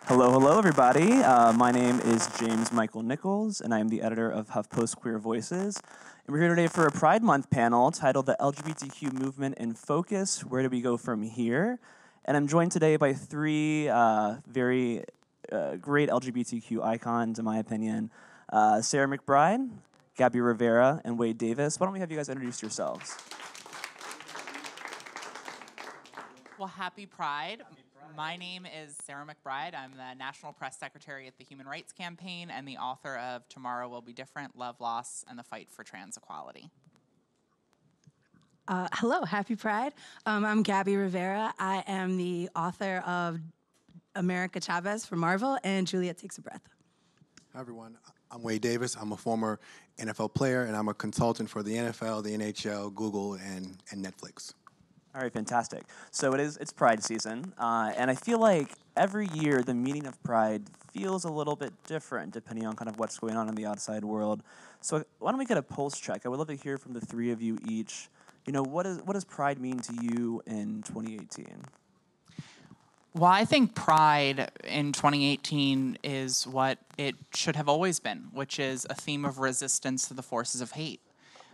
Hello, hello, everybody. My name is James Michael Nichols, and I am the editor of HuffPost Queer Voices. And we're here today for a Pride Month panel titled The LGBTQ Movement in Focus, Where Do We Go From Here? And I'm joined today by three very great LGBTQ icons, in my opinion. Sarah McBride, Gabby Rivera, and Wade Davis. Why don't we have you guys introduce yourselves? Well, happy Pride. My name is Sarah McBride. I'm the National Press Secretary at the Human Rights Campaign and the author of Tomorrow Will Be Different, Love, Loss, and the Fight for Trans Equality. Hello, happy Pride. I'm Gabby Rivera. I am the author of America Chavez for Marvel and Juliet Takes a Breath. Hi, everyone. I'm Wade Davis. I'm a former NFL player, and I'm a consultant for the NFL, the NHL, Google, and Netflix. All right, fantastic. So it's Pride season, and I feel like every year the meaning of Pride feels a little bit different depending on kind of what's going on in the outside world. So why don't we get a pulse check? I would love to hear from the three of you each. You know, what does Pride mean to you in 2018? Well, I think Pride in 2018 is what it should have always been, which is a theme of resistance to the forces of hate.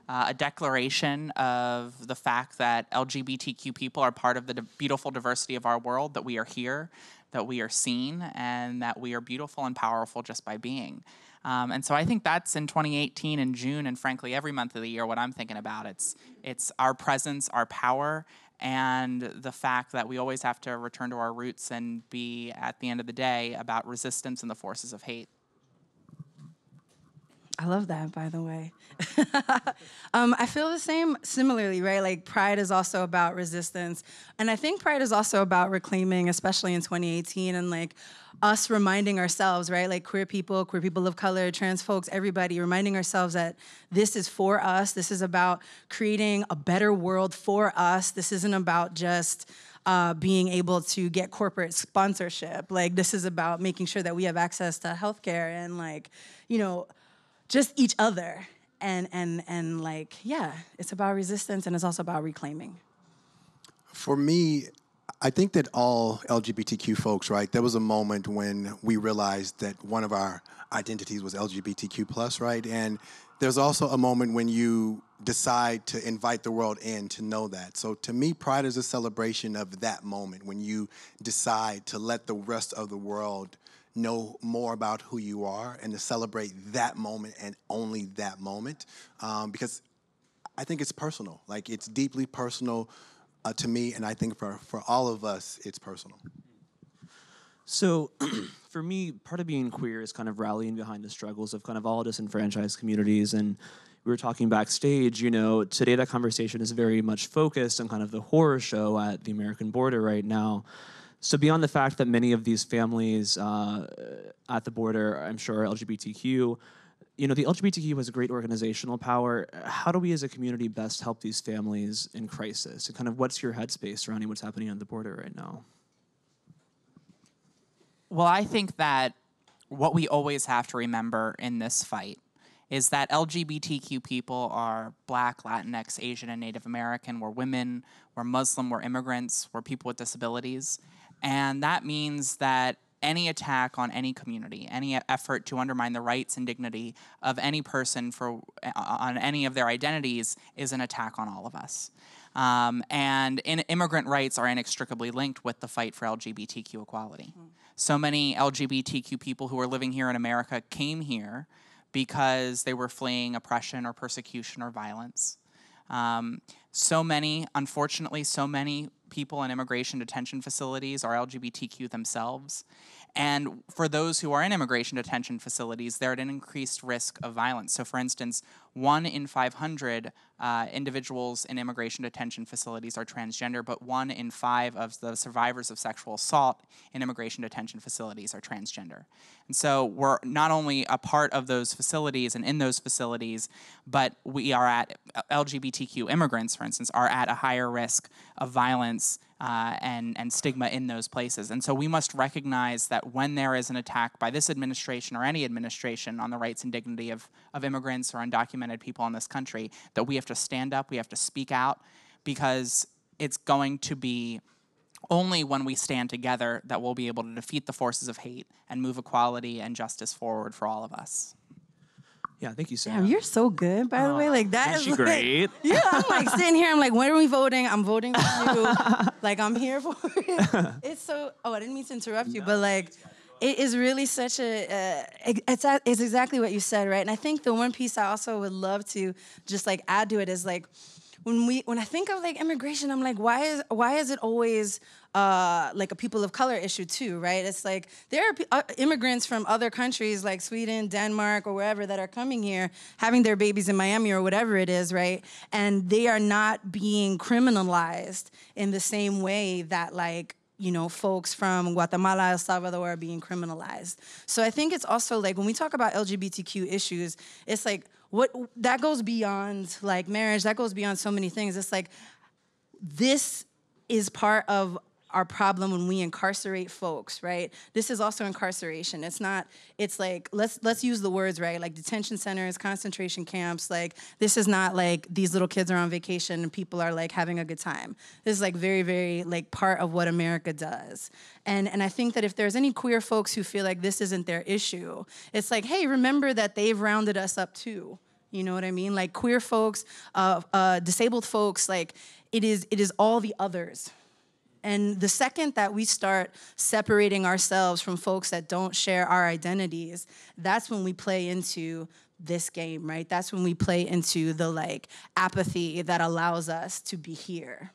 A declaration of the fact that LGBTQ people are part of the beautiful diversity of our world, that we are here, that we are seen, and that we are beautiful and powerful just by being. And so I think that's in 2018 in June, and frankly every month of the year, what I'm thinking about. It's our presence, our power, and the fact that we always have to return to our roots and be, at the end of the day, about resistance and the forces of hate. I love that, by the way. I feel the same similarly, right? Like Pride is also about resistance. And I think Pride is also about reclaiming, especially in 2018, and like us reminding ourselves, right? Like queer people of color, trans folks, everybody, reminding ourselves that this is for us. This is about creating a better world for us. This isn't about just being able to get corporate sponsorship. Like this is about making sure that we have access to healthcare and like, you know, just each other, and like, yeah, it's about resistance and it's also about reclaiming. For me, I think that all LGBTQ folks, right, there was a moment when we realized that one of our identities was LGBTQ+, right? And there's also a moment when you decide to invite the world in to know that. So to me, Pride is a celebration of that moment when you decide to let the rest of the world know more about who you are and to celebrate that moment and only that moment, because I think it's personal. Like, it's deeply personal to me, and I think for all of us, it's personal. So for me, part of being queer is kind of rallying behind the struggles of kind of all disenfranchised communities. And we were talking backstage, you know, today that conversation is very much focused on kind of the horror show at the American border right now. So beyond the fact that many of these families at the border, I'm sure, are LGBTQ, you know, the LGBTQ has a great organizational power. How do we as a community best help these families in crisis? And kind of what's your headspace surrounding what's happening on the border right now? Well, I think that what we always have to remember in this fight is that LGBTQ people are Black, Latinx, Asian, and Native American. We're women, we're Muslim, we're immigrants, we're people with disabilities. And that means that any attack on any community, any effort to undermine the rights and dignity of any person on any of their identities is an attack on all of us. And immigrant rights are inextricably linked with the fight for LGBTQ equality. So many LGBTQ people who are living here in America came here because they were fleeing oppression or persecution or violence. Unfortunately, so many people in immigration detention facilities are LGBTQ themselves. And for those who are in immigration detention facilities, they're at an increased risk of violence. So for instance, 1 in 500 individuals in immigration detention facilities are transgender, but 1 in 5 of the survivors of sexual assault in immigration detention facilities are transgender. And so we're not only a part of those facilities and in those facilities, but we are at, LGBTQ immigrants, for instance, are at a higher risk of violence and stigma in those places. And so we must recognize that when there is an attack by this administration or any administration on the rights and dignity of immigrants or undocumented people in this country, that we have to stand up, we have to speak out, because it's going to be only when we stand together that we'll be able to defeat the forces of hate and move equality and justice forward for all of us. Yeah, thank you, Sarah. Damn, you're so good, by the way. Like that is she like, great? Yeah, I'm like sitting here. I'm like, when are we voting? I'm voting for you. Like I'm here for it. It's so. Oh, I didn't mean to interrupt you, but like, it is really such a. It's exactly what you said, right? And I think the one piece I also would love to just like add to it is like, when I think of like immigration, I'm like, why is it always like a people of color issue too, right? It's like there are immigrants from other countries like Sweden, Denmark, or wherever that are coming here, having their babies in Miami or whatever it is, right? And they are not being criminalized in the same way that like, you know, folks from Guatemala, El Salvador are being criminalized. So I think it's also like when we talk about LGBTQ issues, it's like what that goes beyond like marriage, that goes beyond so many things. It's like this is part of our problem when we incarcerate folks, right? This is also incarceration. It's not, it's like, let's use the words, right? Like detention centers, concentration camps, like this is not like these little kids are on vacation and people are like having a good time. This is like very, very like part of what America does. And I think that if there's any queer folks who feel like this isn't their issue, it's like, hey, remember that they've rounded us up too. You know what I mean? Like queer folks, disabled folks, like it is all the others. And the second that we start separating ourselves from folks that don't share our identities, that's when we play into this game, right? That's when we play into the like apathy that allows us to be here.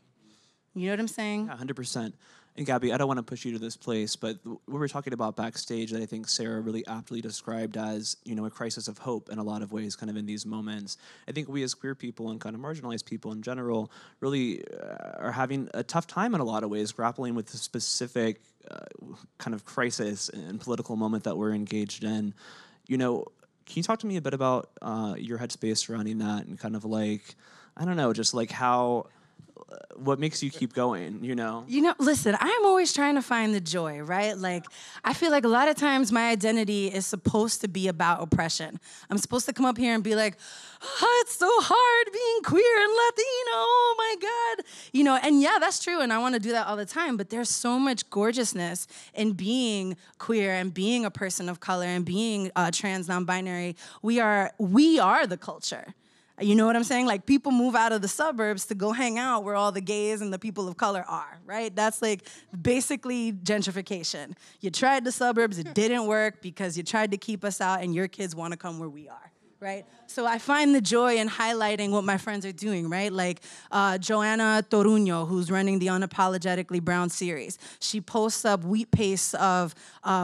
You know what I'm saying? Yeah, 100%. And Gabby, I don't want to push you to this place, but what we were talking about backstage that I think Sarah really aptly described as, you know, a crisis of hope in a lot of ways, kind of in these moments. I think we as queer people and kind of marginalized people in general really are having a tough time in a lot of ways, grappling with the specific kind of crisis and political moment that we're engaged in. You know, can you talk to me a bit about your headspace surrounding that and kind of like, I don't know, just like how... what makes you keep going, you know? You know, listen, I'm always trying to find the joy, right? Like, I feel like a lot of times my identity is supposed to be about oppression. I'm supposed to come up here and be like, oh, it's so hard being queer and Latino, oh my God. You know, and yeah, that's true, and I want to do that all the time, but there's so much gorgeousness in being queer and being a person of color and being trans, non-binary. We are the culture. You know what I'm saying? Like people move out of the suburbs to go hang out where all the gays and the people of color are, right? That's like basically gentrification. You tried the suburbs, it didn't work because you tried to keep us out and your kids want to come where we are, right? So I find the joy in highlighting what my friends are doing, right? Like Joanna Toruño, who's running the Unapologetically Brown series. She posts up wheat pastes of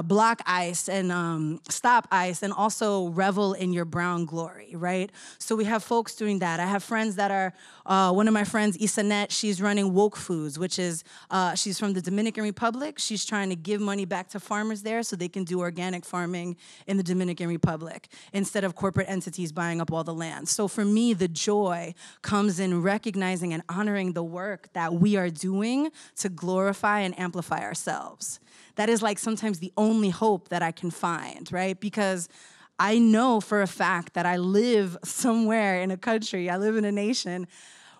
Block Ice and Stop Ice and also revel in your brown glory, right? So we have folks doing that. I have friends that are, one of my friends, Isanet, she's running Woke Foods, which is, she's from the Dominican Republic. She's trying to give money back to farmers there so they can do organic farming in the Dominican Republic instead of corporate entities buying up all the land. So for me, the joy comes in recognizing and honoring the work that we are doing to glorify and amplify ourselves. That is like sometimes the only hope that I can find, right? Because I know for a fact that I live somewhere in a country, I live in a nation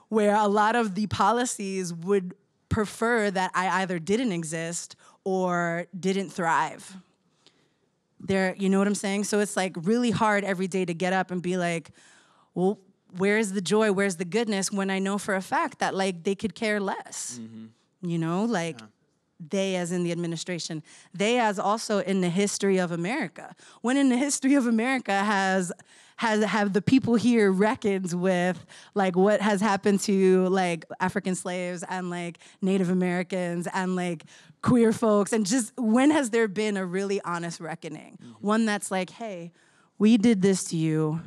where a lot of the policies would prefer that I either didn't exist or didn't thrive. There, you know what I'm saying? So it's like really hard every day to get up and be like, well, where's the joy? Where's the goodness when I know for a fact that like they could care less? Mm-hmm. You know, like they as in the administration, they as also in the history of America. When in the history of America have the people here reckoned with like what has happened to like African slaves and like Native Americans and like queer folks, and just when has there been a really honest reckoning? Mm-hmm. One that's like, hey, we did this to you,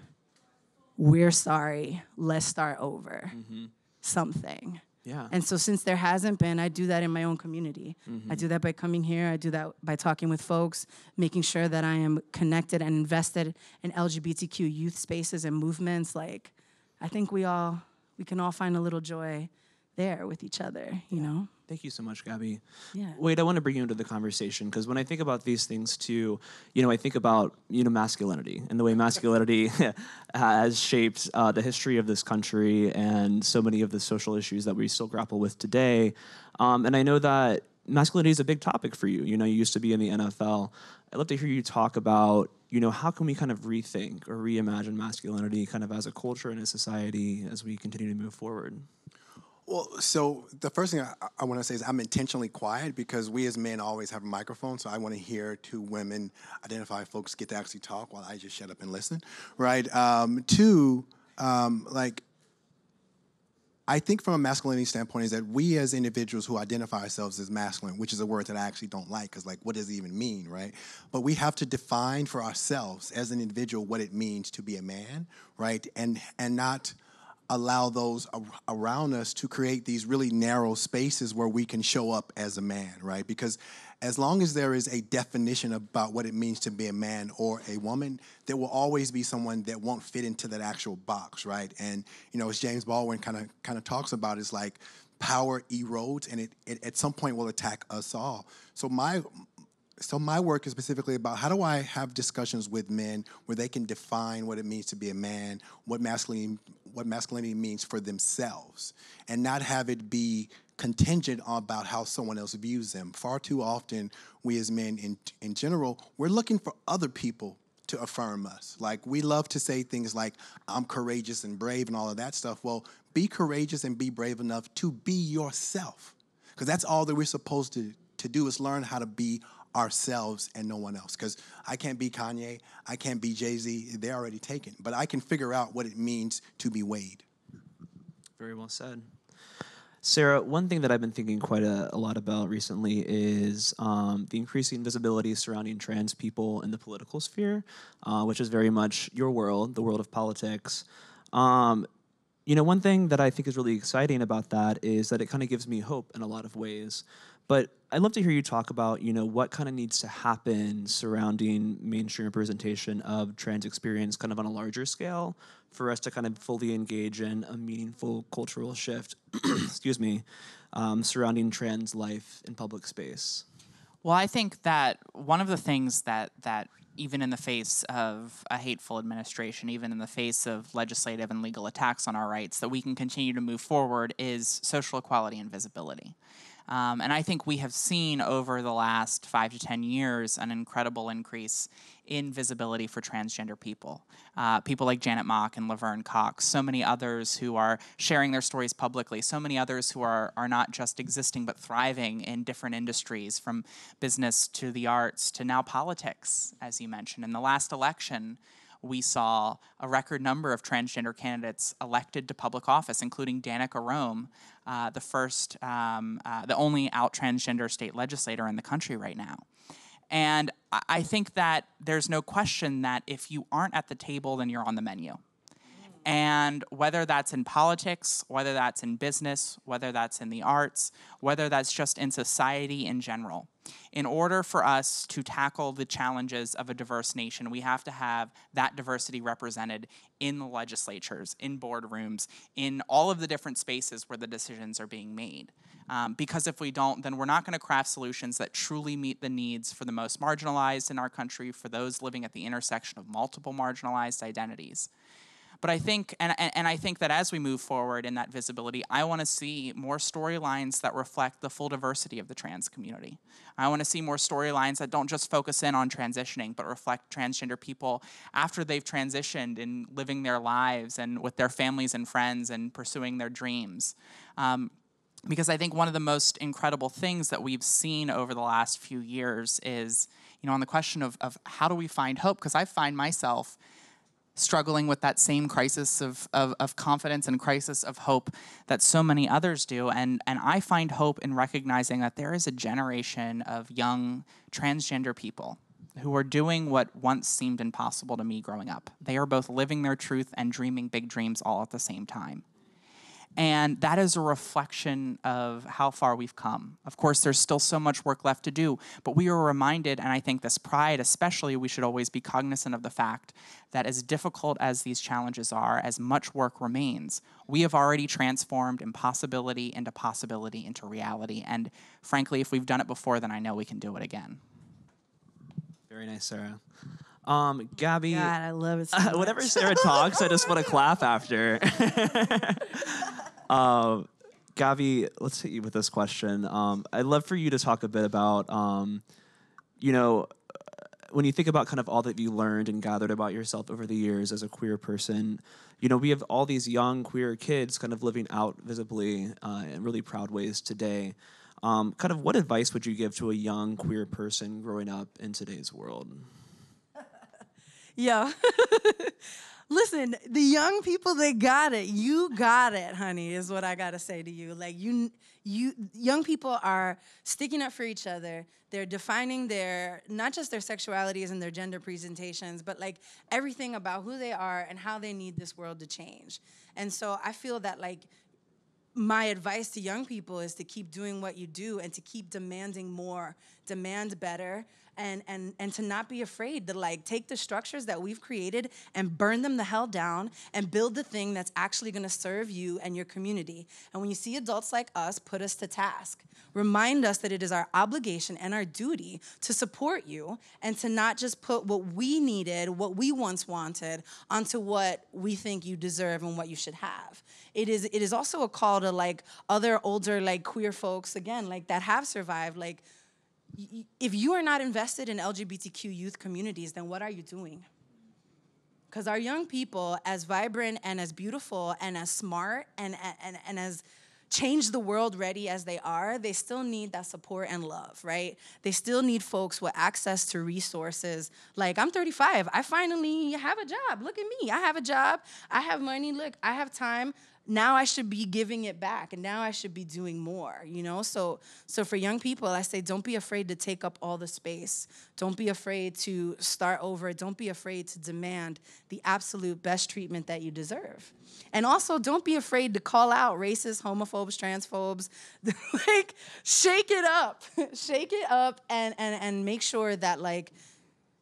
we're sorry, let's start over. Mm-hmm. Something. Yeah. And so since there hasn't been, I do that in my own community. Mm-hmm. I do that by coming here, I do that by talking with folks, making sure that I am connected and invested in LGBTQ youth spaces and movements. Like, I think we can all find a little joy there with each other, you know? Thank you so much, Gabby. Yeah. Wade, I want to bring you into the conversation because when I think about these things too, I think about, masculinity and the way masculinity has shaped the history of this country and so many of the social issues that we still grapple with today. And I know that masculinity is a big topic for you. You used to be in the NFL. I'd love to hear you talk about, how can we kind of rethink or reimagine masculinity kind of as a culture and a society as we continue to move forward? Well, so the first thing I want to say is I'm intentionally quiet because we as men always have a microphone, so I want to hear two women identified folks get to actually talk while I just shut up and listen, right? Two, I think from a masculinity standpoint is that we as individuals who identify ourselves as masculine, which is a word that I actually don't like because, what does it even mean, right? But we have to define for ourselves as an individual what it means to be a man, right? And not allow those around us to create these really narrow spaces where we can show up as a man, right? Because as long as there is a definition about what it means to be a man or a woman, there will always be someone that won't fit into that actual box, right? And, as James Baldwin kind of talks about, is like power erodes and it at some point will attack us all. So my work is specifically about how do I have discussions with men where they can define what it means to be a man, what masculinity means for themselves, and not have it be contingent about how someone else views them. Far too often, we as men in general, we're looking for other people to affirm us. Like, we love to say things like, I'm courageous and brave and all of that stuff. Well, be courageous and be brave enough to be yourself, because that's all that we're supposed to do is learn how to be ourselves and no one else. Because I can't be Kanye, I can't be Jay-Z, they're already taken. But I can figure out what it means to be Wade. Very well said. Sarah, one thing that I've been thinking quite a lot about recently is the increasing visibility surrounding trans people in the political sphere, which is very much your world, the world of politics. One thing that I think is really exciting about that is that it kind of gives me hope in a lot of ways. But I'd love to hear you talk about, what kind of needs to happen surrounding mainstream representation of trans experience kind of on a larger scale for us to kind of fully engage in a meaningful cultural shift, excuse me, surrounding trans life in public space. Well, I think that one of the things that even in the face of a hateful administration, even in the face of legislative and legal attacks on our rights, that we can continue to move forward is social equality and visibility. And I think we have seen over the last 5 to 10 years an incredible increase in visibility for transgender people. People like Janet Mock and Laverne Cox, so many others who are sharing their stories publicly, so many others who are not just existing but thriving in different industries, from business to the arts to now politics, as you mentioned. In the last election, we saw a record number of transgender candidates elected to public office, including Danica Rome, the only out transgender state legislator in the country right now. And I think that there's no question that if you aren't at the table, then you're on the menu. And whether that's in politics, whether that's in business, whether that's in the arts, whether that's just in society in general, in order for us to tackle the challenges of a diverse nation, we have to have that diversity represented in the legislatures, in boardrooms, in all of the different spaces where the decisions are being made. Because if we don't, then we're not going to craft solutions that truly meet the needs for the most marginalized in our country, for those living at the intersection of multiple marginalized identities. But I think, and I think that as we move forward in that visibility, I want to see more storylines that reflect the full diversity of the trans community. I want to see more storylines that don't just focus in on transitioning, but reflect transgender people after they've transitioned in living their lives and with their families and friends and pursuing their dreams. Because I think one of the most incredible things that we've seen over the last few years is, on the question of how do we find hope? Because I find myself struggling with that same crisis of confidence and crisis of hope that so many others do. And I find hope in recognizing that there is a generation of young transgender people who are doing what once seemed impossible to me growing up. They are both living their truth and dreaming big dreams all at the same time. And that is a reflection of how far we've come. Of course, there's still so much work left to do, but we are reminded, and I think this Pride especially, we should always be cognizant of the fact that as difficult as these challenges are, as much work remains, we have already transformed impossibility into possibility into reality. And frankly, if we've done it before, then I know we can do it again. Very nice, Sarah. Gabby, God, I love it so much. whenever Sarah talks, I just want to clap after. Gabby, let's hit you with this question. I'd love for you to talk a bit about, when you think about kind of all that you learned and gathered about yourself over the years as a queer person, we have all these young queer kids kind of living out visibly in really proud ways today. Kind of what advice would you give to a young queer person growing up in today's world? Yo, listen, the young people, they got it. You got it, honey, is what I got to say to you. Like, you young people are sticking up for each other. They're defining not just their sexualities and their gender presentations, but like everything about who they are and how they need this world to change. And so I feel that like my advice to young people is to keep doing what you do and to keep demanding more, demand better, and to not be afraid to like take the structures that we've created and burn them the hell down and build the thing that's actually gonna serve you and your community. And when you see adults like us, put us to task. Remind us that it is our obligation and our duty to support you and to not just put what we needed, what we once wanted, onto what we think you deserve and what you should have. It is also a call to like other older like queer folks, again, like that have survived, like if you are not invested in LGBTQ youth communities, then what are you doing? Because our young people, as vibrant and as beautiful and as smart and as change the world ready as they are, they still need that support and love, right? They still need folks with access to resources. Like, I'm 35. I finally have a job. Look at me. I have a job. I have money. Look, I have time. Now I should be giving it back, and now I should be doing more, So for young people, I say don't be afraid to take up all the space. Don't be afraid to start over. Don't be afraid to demand the absolute best treatment that you deserve. And also, don't be afraid to call out racists, homophobes, transphobes. Like, shake it up. Shake it up and make sure that, like,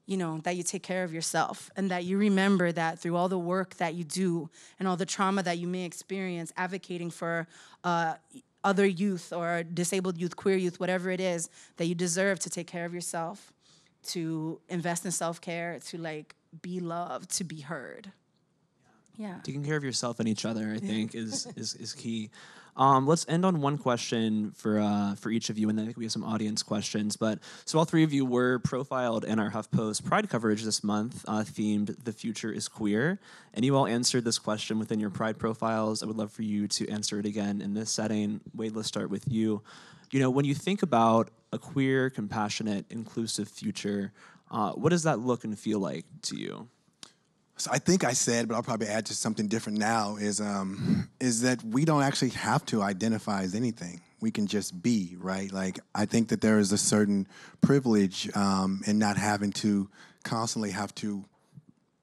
that you take care of yourself and that you remember that through all the work that you do and all the trauma that you may experience advocating for other youth or disabled youth, queer youth, whatever it is, that you deserve to take care of yourself, to invest in self-care, to like be loved, to be heard. Yeah. Taking care of yourself and each other, I think, is key. Let's end on one question for each of you, and then I think we have some audience questions. But so all three of you were profiled in our HuffPost Pride coverage this month, themed "The Future is Queer," and you all answered this question within your Pride profiles. I would love for you to answer it again in this setting. Wade, let's start with you. When you think about a queer, compassionate, inclusive future, what does that look and feel like to you? So I think I said, but I'll probably add to something different now, is that we don't actually have to identify as anything. We can just be, right? Like, I think that there is a certain privilege in not having to constantly have to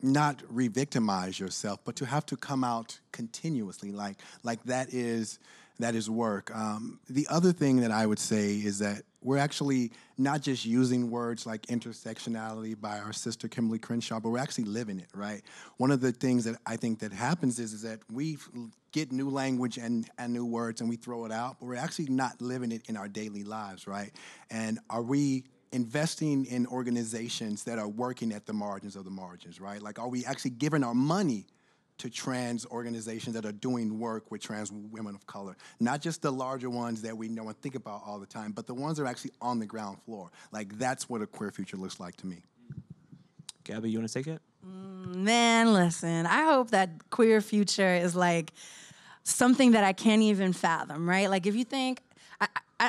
not re-victimize yourself, but to have to come out continuously. Like that is work. The other thing that I would say is that we're actually not just using words like intersectionality by our sister Kimberly Crenshaw, but we're actually living it, right? One of the things that I think that happens is that we get new language and new words and we throw it out, but we're actually not living it in our daily lives, right? And are we investing in organizations that are working at the margins of the margins, right? Like, are we actually giving our money to trans organizations that are doing work with trans women of color? Not just the larger ones that we know and think about all the time, but the ones that are actually on the ground floor. Like, that's what a queer future looks like to me. Gabby, you want to take it? Man, listen, I hope that queer future is like something that I can't even fathom, right? Like, if you think,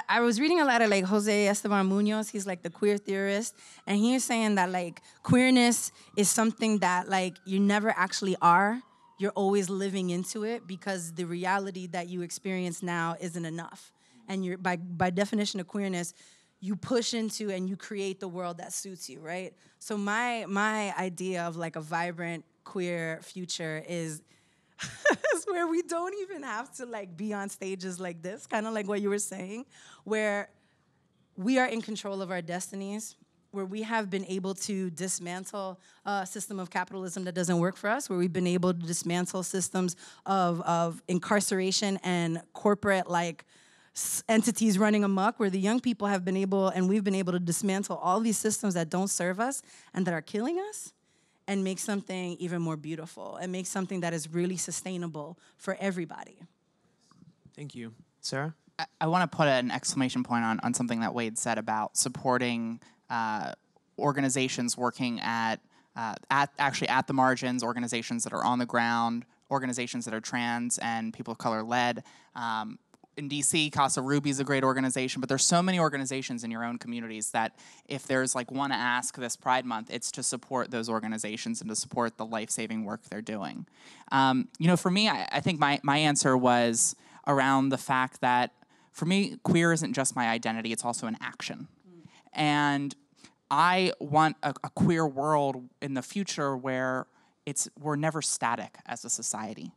I was reading a lot of like Jose Esteban Munoz. He's like the queer theorist, and he was saying that like queerness is something that like you never actually are. You're always living into it because the reality that you experience now isn't enough. And you're by definition of queerness, you push into and you create the world that suits you, right? So my idea of like a vibrant queer future is where we don't even have to like be on stages like this, kind of like what you were saying, where we are in control of our destinies, where we have been able to dismantle a system of capitalism that doesn't work for us, where we've been able to dismantle systems of incarceration and corporate like entities running amok, where the young people have been able, and we've been able to dismantle all these systems that don't serve us and that are killing us, and make something even more beautiful and make something that is really sustainable for everybody. Thank you. Sarah? I want to put an exclamation point on something that Wade said about supporting organizations working at the margins, organizations that are on the ground, organizations that are trans and people of color led. In DC, Casa Ruby is a great organization, but there's so many organizations in your own communities that if there's like one ask this Pride Month, it's to support those organizations and to support the life-saving work they're doing. For me, I think my answer was around the fact that for me, queer isn't just my identity, it's also an action. And I want a queer world in the future where we're never static as a society,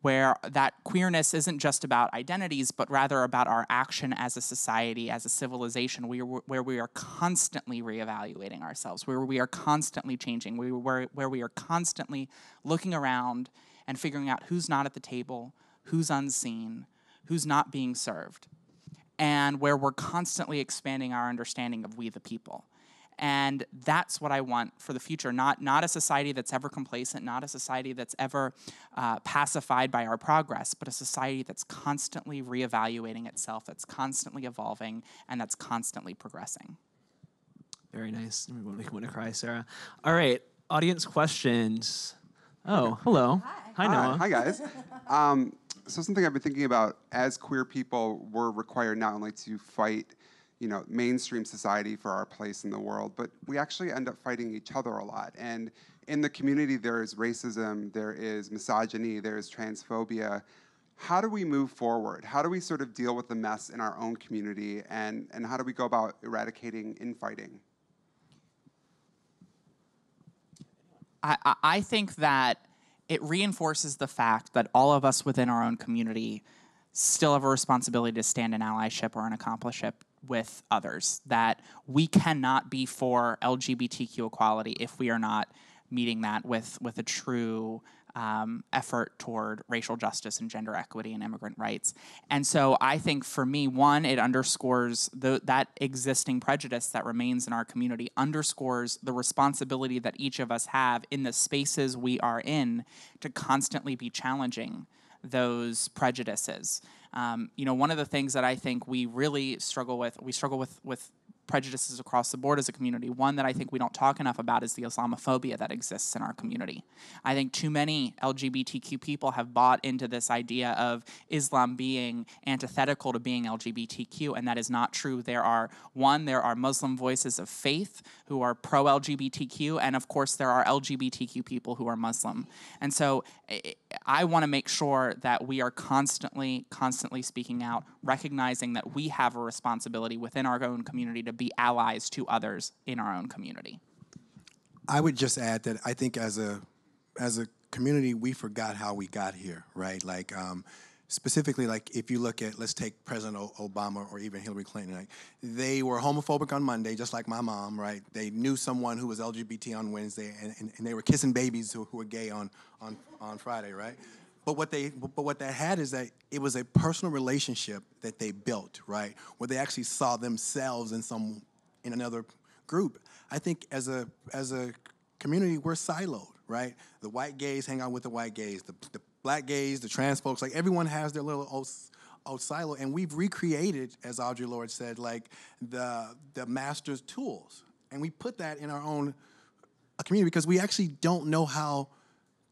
where that queerness isn't just about identities, but rather about our action as a society, as a civilization, where we are constantly reevaluating ourselves, where we are constantly changing, where we are constantly looking around and figuring out who's not at the table, who's unseen, who's not being served, and where we're constantly expanding our understanding of we the people. And that's what I want for the future, not a society that's ever complacent, not a society that's ever pacified by our progress, but a society that's constantly reevaluating itself, that's constantly evolving, and that's constantly progressing. Very nice. You make me want to cry, Sarah. All right, audience questions. Oh, hello. Hi, Noah. Hi, guys. So something I've been thinking about, as queer people, we're required not only to fight mainstream society for our place in the world, but we actually end up fighting each other a lot. And in the community, there is racism, there is misogyny, there is transphobia. How do we move forward? How do we sort of deal with the mess in our own community, and how do we go about eradicating infighting? I think that it reinforces the fact that all of us within our own community still have a responsibility to stand in allyship or an accomplishment with others, that we cannot be for LGBTQ equality if we are not meeting that with a true effort toward racial justice and gender equity and immigrant rights. And so I think for me, one, it underscores that existing prejudice that remains in our community, underscores the responsibility that each of us have in the spaces we are in to constantly be challenging those prejudices. One of the things that I think we really struggle with prejudices across the board as a community. One that I think we don't talk enough about is the Islamophobia that exists in our community. I think too many LGBTQ people have bought into this idea of Islam being antithetical to being LGBTQ, and that is not true. There are Muslim voices of faith who are pro-LGBTQ, and of course there are LGBTQ people who are Muslim. And so I want to make sure that we are constantly speaking out, recognizing that we have a responsibility within our own community to be allies to others in our own community. I would just add that I think as a community, we forgot how we got here, right? Like, specifically, like if you look at, let's take President Obama or even Hillary Clinton, like, they were homophobic on Monday, just like my mom, right? They knew someone who was LGBT on Wednesday, and they were kissing babies who were gay on Friday, right? But what that had is that it was a personal relationship that they built, right? Where they actually saw themselves in another group. I think as a community, we're siloed, right? The white gays hang out with the white gays, the black gays, the trans folks, like everyone has their little old silo, and we've recreated, as Audre Lorde said, like the master's tools, and we put that in our own community because we actually don't know how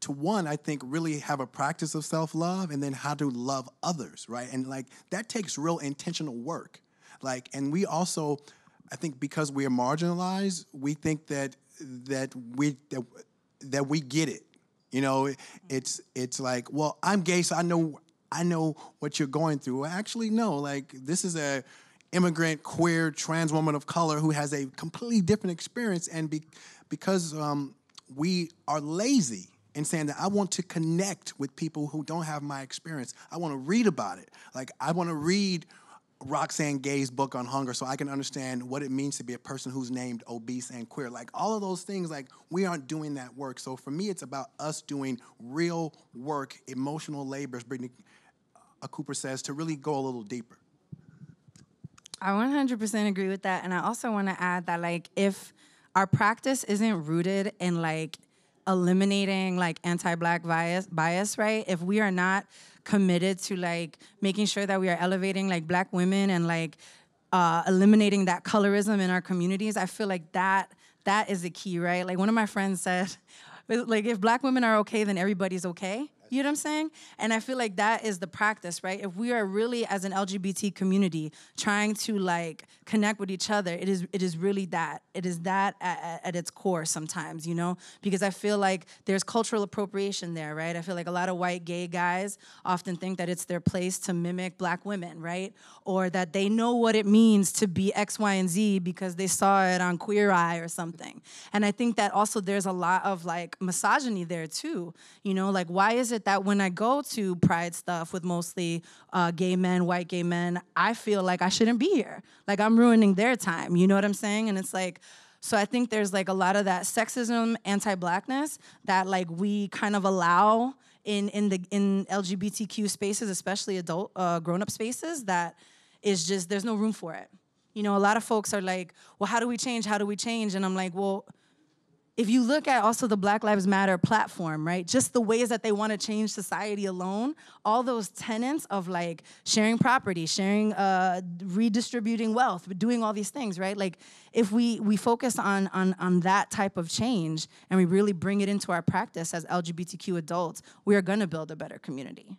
to, one, I think, really have a practice of self-love, and then how to love others, right? And like that takes real intentional work. Like, and we also, I think, because we are marginalized, we think that we get it. You know, it's like, well, I'm gay, so I know what you're going through. Well, actually, no. Like, this is a immigrant, queer, trans woman of color who has a completely different experience, and because we are lazy and saying that I want to connect with people who don't have my experience. I want to read about it. Like, I want to read Roxane Gay's book on hunger so I can understand what it means to be a person who's named obese and queer. Like, all of those things, like, we aren't doing that work. So for me, it's about us doing real work, emotional labor, as Brittany Cooper says, to really go a little deeper. I 100% agree with that. And I also want to add that, like, if our practice isn't rooted in, like, eliminating, like, anti-Black bias, right? If we are not committed to, like, making sure that we are elevating, like, Black women and, like, eliminating that colorism in our communities, I feel like that is the key, right? Like, one of my friends said, like, if Black women are okay, then everybody's okay. You know what I'm saying? And I feel like that is the practice, right? If we are really, as an LGBT community, trying to, like, connect with each other, it is really that. It is that at its core sometimes, you know? Because I feel like there's cultural appropriation there, right? I feel like a lot of white gay guys often think that it's their place to mimic Black women, right? Or that they know what it means to be X, Y, and Z because they saw it on Queer Eye or something. And I think that also there's a lot of, like, misogyny there too. You know, like, why is it that when I go to Pride stuff with mostly gay men, white gay men, I feel like I shouldn't be here. Like, I'm ruining their time, you know what I'm saying? And it's like, so I think there's, like, a lot of that sexism, anti-Blackness that, like, we kind of allow in LGBTQ spaces, especially adult grown-up spaces, that is just, there's no room for it. You know, a lot of folks are like, well, how do we change? How do we change? And I'm like, well, if you look at also the Black Lives Matter platform, right, just the ways that they want to change society alone, all those tenets of, like, sharing property, sharing, redistributing wealth, doing all these things, right? Like, if we focus on that type of change and we really bring it into our practice as LGBTQ adults, we are going to build a better community.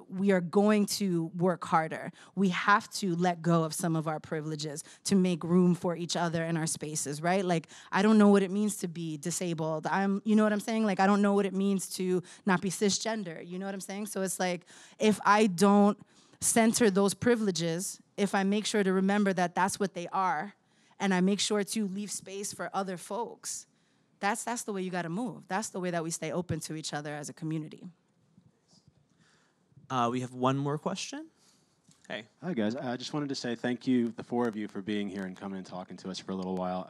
We are going to work harder. We have to let go of some of our privileges to make room for each other in our spaces, right? Like, I don't know what it means to be disabled. You know what I'm saying? Like, I don't know what it means to not be cisgender. You know what I'm saying? So it's like, if I don't center those privileges, if I make sure to remember that that's what they are, and I make sure to leave space for other folks, that's the way you got to move. That's the way that we stay open to each other as a community. We have one more question. Hey. Hi, guys. I just wanted to say thank you, the four of you, for being here and coming and talking to us for a little while.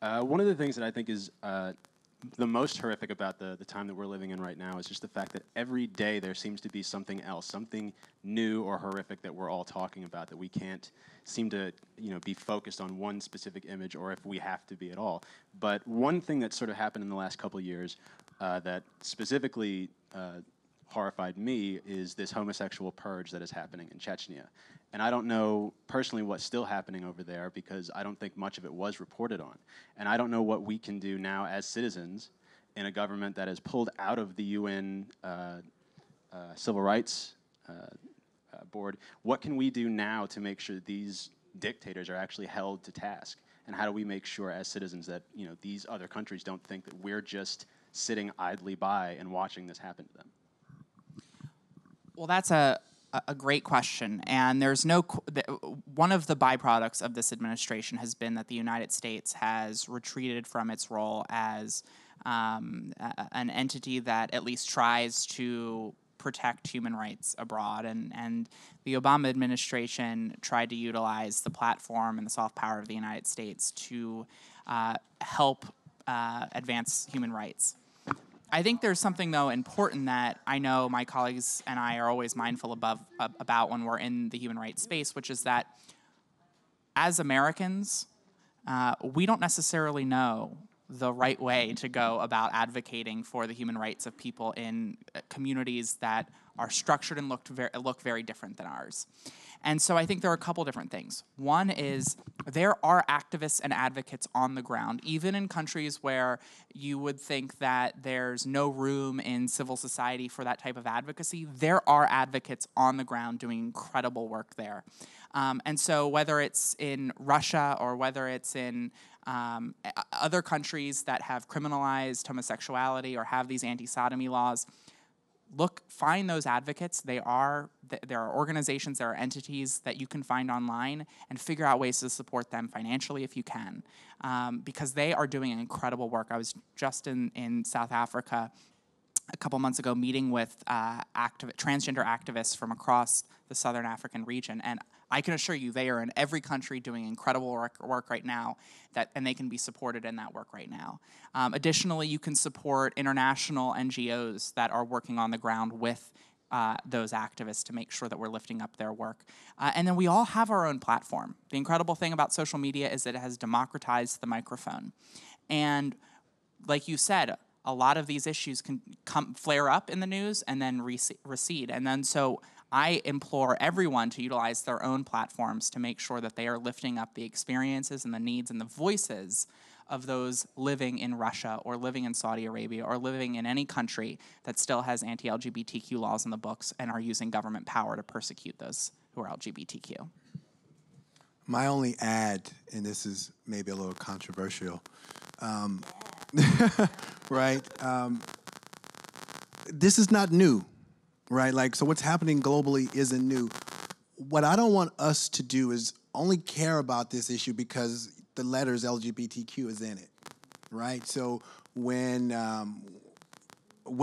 One of the things that I think is the most horrific about the time that we're living in right now is just the fact that every day there seems to be something else, something new or horrific that we're all talking about, that we can't seem to, be focused on one specific image, or if we have to be at all. But one thing that sort of happened in the last couple of years that specifically horrified me is this homosexual purge that is happening in Chechnya. And I don't know personally what's still happening over there, because I don't think much of it was reported on. And I don't know what we can do now as citizens in a government that has pulled out of the UN Civil Rights Board. What can we do now to make sure these dictators are actually held to task? And how do we make sure as citizens that these other countries don't think that we're just sitting idly by and watching this happen to them? Well, that's a great question, and there's one of the byproducts of this administration has been that the United States has retreated from its role as an entity that at least tries to protect human rights abroad, and the Obama administration tried to utilize the platform and the soft power of the United States to help advance human rights. I think there's something, though, important that I know my colleagues and I are always mindful about when we're in the human rights space, which is that as Americans, we don't necessarily know the right way to go about advocating for the human rights of people in communities that are structured and look very different than ours. And so I think there are a couple different things. One is there are activists and advocates on the ground, even in countries where you would think that there's no room in civil society for that type of advocacy. There are advocates on the ground doing incredible work there. And so whether it's in Russia or whether it's in other countries that have criminalized homosexuality or have these anti-sodomy laws, find those advocates. There are organizations, there are entities that you can find online, and figure out ways to support them financially if you can, because they are doing incredible work. I was just in South Africa a couple months ago meeting with transgender activists from across the Southern African region, and I can assure you they are in every country doing incredible work right now, and they can be supported in that work right now. Additionally, you can support international NGOs that are working on the ground with those activists to make sure that we're lifting up their work. And then we all have our own platform. The incredible thing about social media is that it has democratized the microphone. And like you said, a lot of these issues can flare up in the news and then recede. And then so I implore everyone to utilize their own platforms to make sure that they are lifting up the experiences and the needs and the voices of those living in Russia or living in Saudi Arabia or living in any country that still has anti-LGBTQ laws in the books and are using government power to persecute those who are LGBTQ. My only add, and this is maybe a little controversial, right? This is not new, right? Like, so what's happening globally isn't new. What I don't want us to do is only care about this issue because the letters LGBTQ is in it, right? So when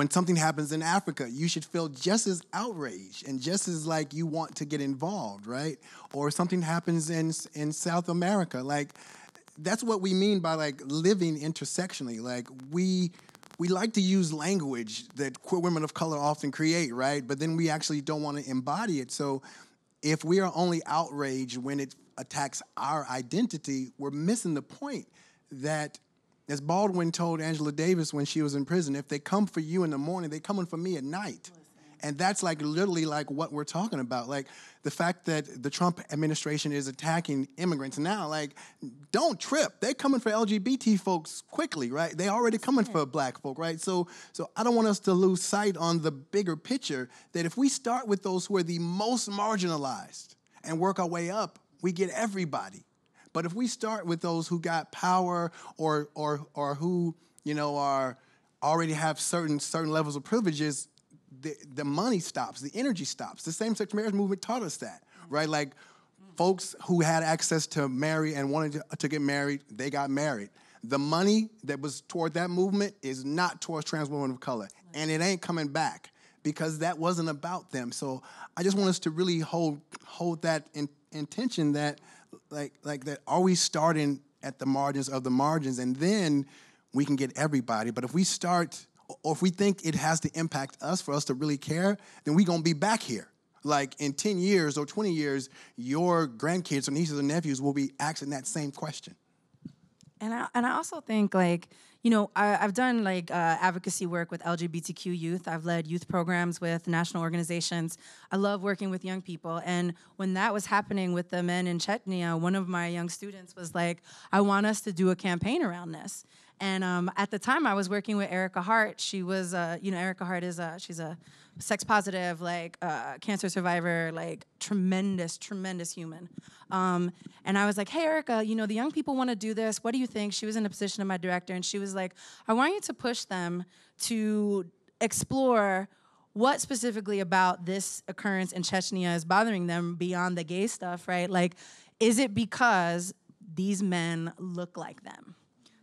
something happens in Africa, you should feel just as outraged and just as like you want to get involved, right? Or something happens in South America, like that's what we mean by like living intersectionally. Like we like to use language that queer women of color often create, right? But then we actually don't want to embody it. So if we are only outraged when it attacks our identity, we're missing the point that, as Baldwin told Angela Davis when she was in prison, if they come for you in the morning, they're coming for me at night. And that's like literally like what we're talking about. Like the fact that the Trump administration is attacking immigrants now, like don't trip. They're coming for LGBT folks quickly, right? They already coming for black folk, right? So I don't want us to lose sight on the bigger picture that if we start with those who are the most marginalized and work our way up, we get everybody. But if we start with those who got power or who, are already have certain levels of privileges, the money stops, the energy stops. The same-sex marriage movement taught us that, right? Like folks who had access to marry and wanted to get married, they got married. The money that was toward that movement is not towards trans women of color, and it ain't coming back because that wasn't about them. So I just want us to really hold that intention that like that, are we starting at the margins of the margins, and then we can get everybody. But if we start, or if we think it has to impact us for us to really care, then we're going to be back here. Like in 10 years or 20 years, your grandkids or nieces or nephews will be asking that same question. And I also think, like, I've done, like, advocacy work with LGBTQ youth. I've led youth programs with national organizations. I love working with young people. And when that was happening with the men in Chechnya, one of my young students was like, I want us to do a campaign around this. And at the time, I was working with Erica Hart. She was, Erica Hart is she's a sex-positive, like, cancer survivor, like, tremendous human. And I was like, hey, Erica, the young people want to do this. What do you think? She was in the position of my director, and she was like, I want you to push them to explore what specifically about this occurrence in Chechnya is bothering them beyond the gay stuff, right? Like, is it because these men look like them?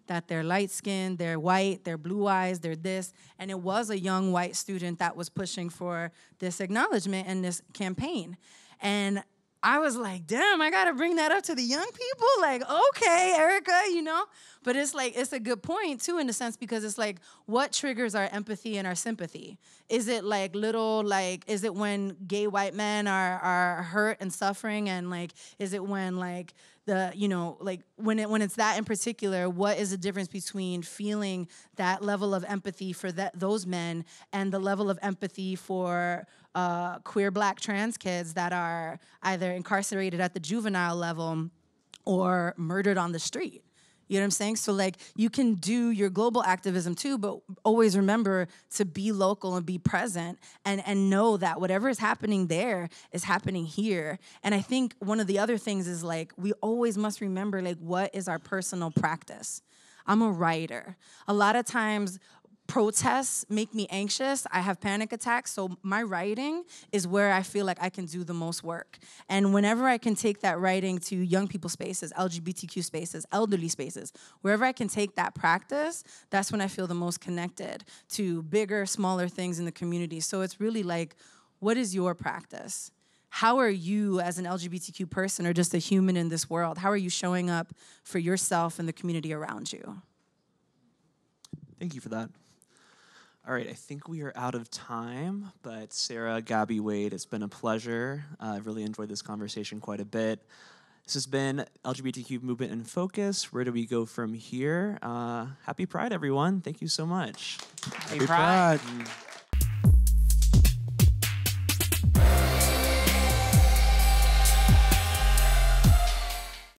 That they're light-skinned, they're white, they're blue eyes, they're this. And it was a young white student that was pushing for this acknowledgement and this campaign. And I was like, damn, I gotta bring that up to the young people? Like, okay, Erica, But it's like, it's a good point too, in a sense, because it's like, what triggers our empathy and our sympathy? Is it like is it when gay white men are hurt and suffering? And like, is it when like when it's that in particular, what is the difference between feeling that level of empathy for those men and the level of empathy for queer black trans kids that are either incarcerated at the juvenile level or murdered on the street? You know what I'm saying? So like, you can do your global activism too, but always remember to be local and be present and know that whatever is happening there is happening here. And I think one of the other things is like, we always must remember like, what is our personal practice? I'm a writer. A lot of times protests make me anxious. I have panic attacks. So my writing is where I feel like I can do the most work. And whenever I can take that writing to young people spaces, LGBTQ spaces, elderly spaces, wherever I can take that practice, that's when I feel the most connected to bigger, smaller things in the community. So it's really like, what is your practice? How are you as an LGBTQ person or just a human in this world? How are you showing up for yourself and the community around you? Thank you for that. All right, I think we are out of time, but Sarah, Gabby, Wade, it's been a pleasure. I've really enjoyed this conversation quite a bit. This has been LGBTQ Movement in Focus. Where do we go from here? Happy Pride, everyone. Thank you so much. Happy Pride. Pride.